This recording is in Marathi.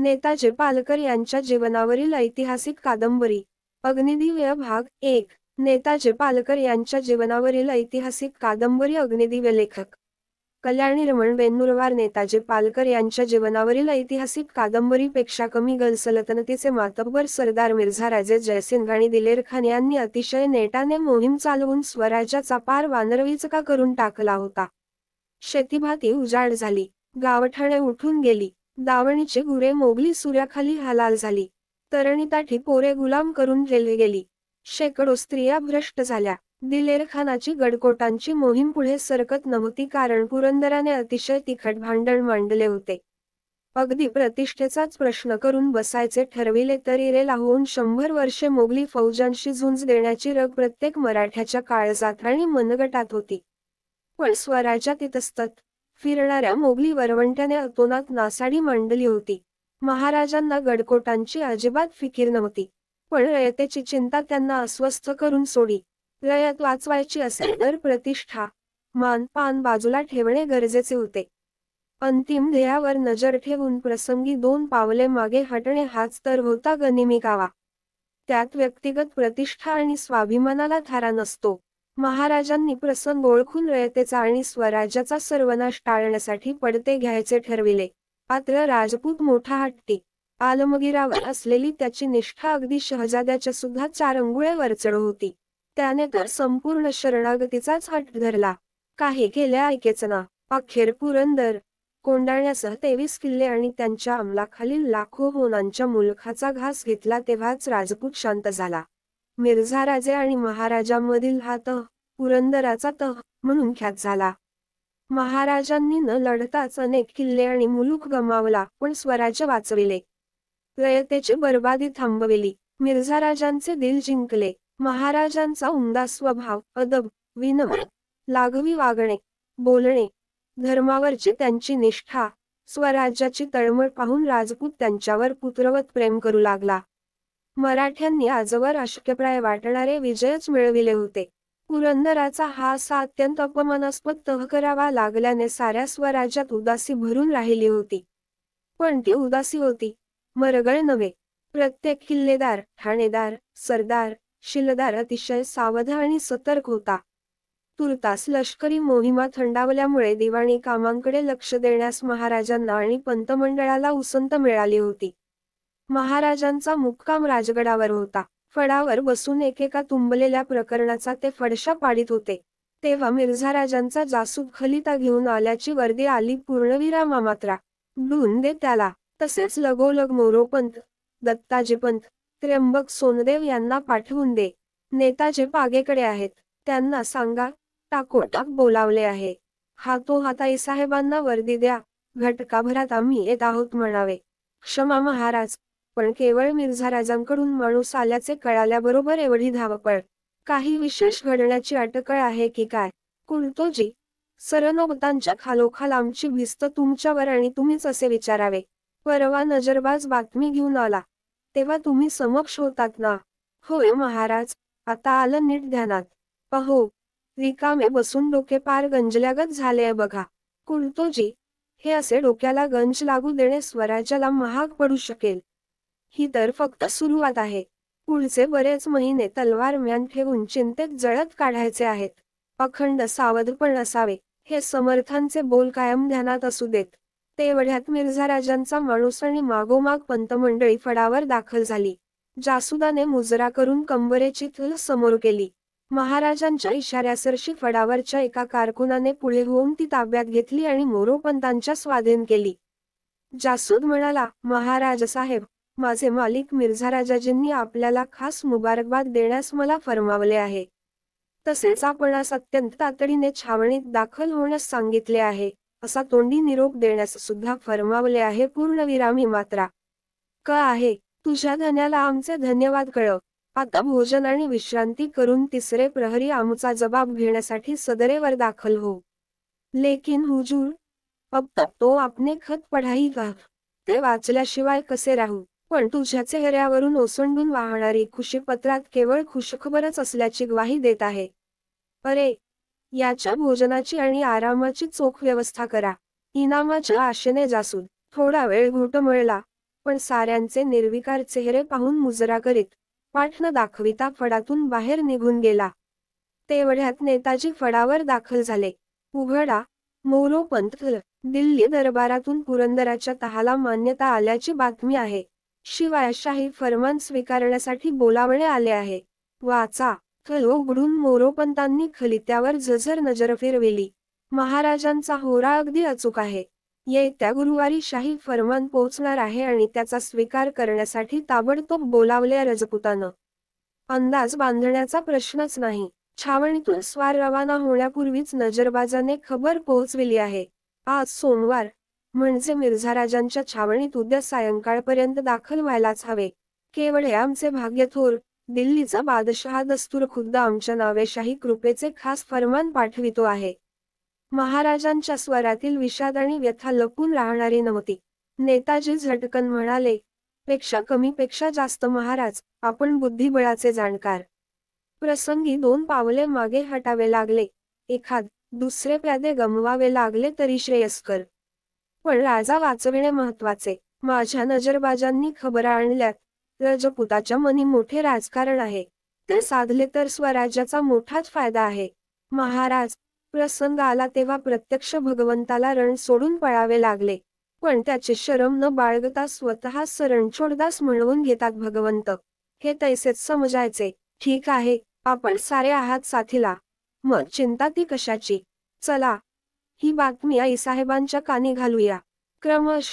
नेताजी पालकर यांच्या जीवनावरील ऐतिहासिक कादंबरी. अग्निदिव्य भाग 1. नेताजी पालकर यांच्या जीवनावरील ऐतिहासिक कादंबरी. अग्निदिव्य. लेखक कल्याणी रमण बेन्नूरवार. नेताजी पालकर यांच्या जीवनावरील ऐतिहासिक कादंबरीपेक्षा कमी गल सल्तनतीचे मातब्बर सरदार मिर्झा राजे जयसिंग आणि दिलेर खान यांनी अतिशय नेटाने मोहीम चालवून स्वराज्याचा पार वानरविचका करून टाकला होता. शेतीभाती उजाड झाली, गावठाणे उठून गेली, दावणीची गुरे मोगली सूर्याखाली हलाल झाली, तरणीताठी पोरे गुलाम करून रेल्वे गेली, शेकडो स्त्रिया भ्रष्ट झाल्या. दिलेर खानाची गडकोटांची मोहीम पुढे सरकत नव्हती, कारण पुरंदराने अतिशय तिखट भांडण मांडले होते. अगदी प्रतिष्ठेचाच प्रश्न करून बसायचे ठरविले तरी रे लावून 100 वर्षे मोगली फौजांशी झुंज देण्याची रग प्रत्येक मराठ्याच्या काळजात आणि मनगटात होती. पण स्वराज्यात इतस्तत फिरणाऱ्या मोगली वरवंट्याने अतोनात नासाडी मांडली होती. महाराजांना गडकोटांची अजिबात फिकीर नव्हती, पण रयतेची चिंता त्यांना अस्वस्थ करून सोडी. रयत वाचवायची असेल तर प्रतिष्ठा, मान पान बाजूला ठेवणे गरजेचे होते. अंतिम ध्येयावर नजर ठेवून प्रसंगी 2 पावले मागे हटणे हाच तर होता गनिमी कावा. त्यात व्यक्तिगत प्रतिष्ठा आणि स्वाभिमानाला थारा नसतो. महाराजांनी प्रसंग ओळखून रयतेचा आणि स्वराज्याचा सर्वनाश टाळण्यासाठी पडते घ्यायचे ठरविले. मात्र राजपूत मोठा हट्टी, आलमगीरावर असलेली त्याची निष्ठा अगदी शहजाद्याच्या सुद्धा 4 अंगुळे वरचढ होती. त्याने तर संपूर्ण शरणागतीचाच हट्ट धरला. काही केल्या ऐकेच ना. अखेर पुरंदर, कोंडाण्यासह 23 किल्ले आणि त्यांच्या अंमलाखालील लाखो होनांच्या मुलखाचा घास घेतला तेव्हाच राजपूत शांत झाला. मिर्झा राजे आणि महाराजांमधील हा तह पुरंदराचा तह म्हणून ख्यात झाला. महाराजांनी न लढताच अनेक किल्ले आणि मुलूख गमावला, पण स्वराज्य वाचविले. रयतेची बरबादी थांबविली. मिर्झा राजांचे दिल जिंकले. महाराजांचा उमदा स्वभाव, अदब, विनम्र, लाघवी वागणे, बोलणे, धर्मावरची त्यांची निष्ठा, स्वराज्याची तळमळ पाहून राजपूत त्यांच्यावर पुत्रवत प्रेम करू लागला. मराठ्यांनी आजवर अशक्यप्राय वाटणारे विजयच मिळविले होते. पुरंदराचा हा असा अत्यंत अपमानास्पद तह करावा लागल्याने साऱ्या स्वराज्यात उदासी भरून राहिली होती. पण ती उदासी होती, मरगळ नव्हे. प्रत्येक किल्लेदार, ठाणेदार, सरदार, शिलदार अतिशय सावध आणि सतर्क होता. तुर्तास लष्करी मोहिमा थंडावल्यामुळे दिवाणी कामांकडे लक्ष देण्यास महाराजांना आणि पंतमंडळाला उसंत मिळाली होती. महाराजांचा मुक्काम राजगडावर होता. फडावर बसून एकेका तुंबलेल्या प्रकरणाचा ते फडशा पाडित होते. तेव्हा मिर्झा राजांचा जासूद खलिता घेऊन आल्याची वर्दी आली. पूर्णवीरा मामात्रा डून दे त्याला. तसेच लगोलग मोरोपंत, दत्ताजीपंत, त्र्यंबक सोनदेव यांना पाठवून दे. नेताजी पागेकडे आहेत, त्यांना सांगा, टाकोटाक बोलावले आहे. हातोहाताई साहेबांना वर्दी द्या, घटकाभरात आम्ही येत आहोत म्हणावे. क्षमा महाराज, पण केवळ मिर्झा राजांकडून माणूस आल्याचे कळाल्याबरोबर एवढी धावपळ? काही विशेष घडण्याची अटकळ आहे की काय? कुलतोजी, सरनोबतांच्या खालोखाल आमची भिस्त तुमच्यावर आणि तुम्हीच असे विचारावे. परवा नजरबाज बातमी घेऊन आला, तेव्हा तुम्ही समक्ष होतात ना? होय महाराज, आता आलं नीट ध्यानात. अहो, रिकामे बसून डोके पार गंजल्यागत झाले बघा. कुलतोजी, हे असे डोक्याला गंज लागू देणे स्वराज्याला महाग पडू शकेल. ही तर फक्त सुरुवात आहे. पुढचे बरेच महिने तलवार म्यान ठेवून चिंतेत जळत काढायचे आहेत. अखंड सावधपण असावे, हे समर्थांचे बोल कायम ध्यानात असू देत. तेवढ्यात मिर्झा राजांचा माणूस आणि मागोमाग पंतमंडळी फडावर दाखल झाली. जासुदाने मुजरा करून कंबरेची थल समोर केली. महाराजांच्या इशाऱ्यासरशी फडावरच्या एका कारकुनाने पुढे होऊन ती ताब्यात घेतली आणि मोरोपंतांच्या स्वाधीन केली. जासूद म्हणाला, महाराज साहेब, माझे मालिक मिर्झा राजाजींनी आपल्याला खास मुबारकबाद देण्यास मला फरमावले आहे. तसेच आपणास अत्यंत तातडीने छावणीत दाखल होण्यास सांगितले आहे, असा तोंडी निरोप देण्यास सुद्धा फरमावले आहे. पूर्णविरामी मात्रा. क आहे, तुझ्या धन्याला आमचे धन्यवाद कळव. आता भोजन आणि विश्रांती करून तिसरे प्रहरी आमचा जबाब घेण्यासाठी सदरेवर दाखल हो. लेकिन हुजूर, अब तक तो आपने खत पढाई का? ते वाचल्याशिवाय कसे राहू? पण तुझ्या चेहऱ्यावरून ओसंडून वाहणारी खुशी पत्रात केवळ खुशखबरच असल्याची ग्वाही देत आहे. अरे, याच्या भोजनाची आणि आरामाची चोख व्यवस्था करा. इनामाच्या आशेने जासूद थोडा वेळ घोटमळला, पण साऱ्यांचे निर्विकार चेहरे पाहून मुजरा करीत पाठ न दाखविता फडातून बाहेर निघून गेला. तेवढ्यात नेताजी फडावर दाखल झाले. उघडा, मोरोपंत, दिल्ली दरबारातून पुरंदराच्या तहाला मान्यता आल्याची बातमी आहे. शिवाय शाही फरमान स्वीकारण्यासाठी बोलावणे आले आहे. वाचा. उघडून मोरोपंतांनी खलित्यावर झझर नजर फिरविली. महाराजांचा होरा अगदी अचूक आहे. येत्या गुरुवारी शाही फरमान पोहोचणार आहे आणि त्याचा स्वीकार करण्यासाठी ताबडतोब बोलावले राजपुतानं. अंदाज बांधण्याचा प्रश्नच नाही. छावणीतून स्वार रवाना होण्यापूर्वीच नजरबाजाने खबर पोहोचविली आहे. आज सोमवार, म्हणजे मिर्झाराजांच्या छावणीत उद्या सायंकाळपर्यंत दाखल व्हायलाच हवे. केवळ आमचे भाग्य थोर. दिल्लीचा बादशहा दस्तूर खुद्द आमच्या नावे शाही कृपेचे खास फरमान पाठवितो आहे. महाराजांच्या स्वरातील विषाद आणि व्यथा लपून राहणारी नव्हती. नेताजी झटकन म्हणाले, पेक्षा कमी पेक्षा जास्त महाराज, आपण बुद्धिबळाचे जाणकार. प्रसंगी 2 पावले मागे हटावे लागले. एखाद दुसरे प्यादे गमवावे लागले तरी श्रेयस्कर. पण राजा वाचविणे महत्वाचे. माझ्या नजरबाजांनी खबरा आणल्यात. राजपुताच्या मनी मोठे राजकारण आहे. ते साधले तर स्वराज्याचा मोठाच फायदा आहे. महाराज, प्रसंग आला तेव्हा प्रत्यक्ष भगवंताला रण सोडून पळावे लागले. पण त्याचे शरम न बाळगता स्वतः सरणछोडदास म्हणवून घेतात भगवंत. हे तैसेच समजायचे. ठीक आहे, आपण सारे आहात साथीला. मग चिंता ती कशाची? चला, ही बातमी आईसाहेबांच्या कानी घालूया. क्रमश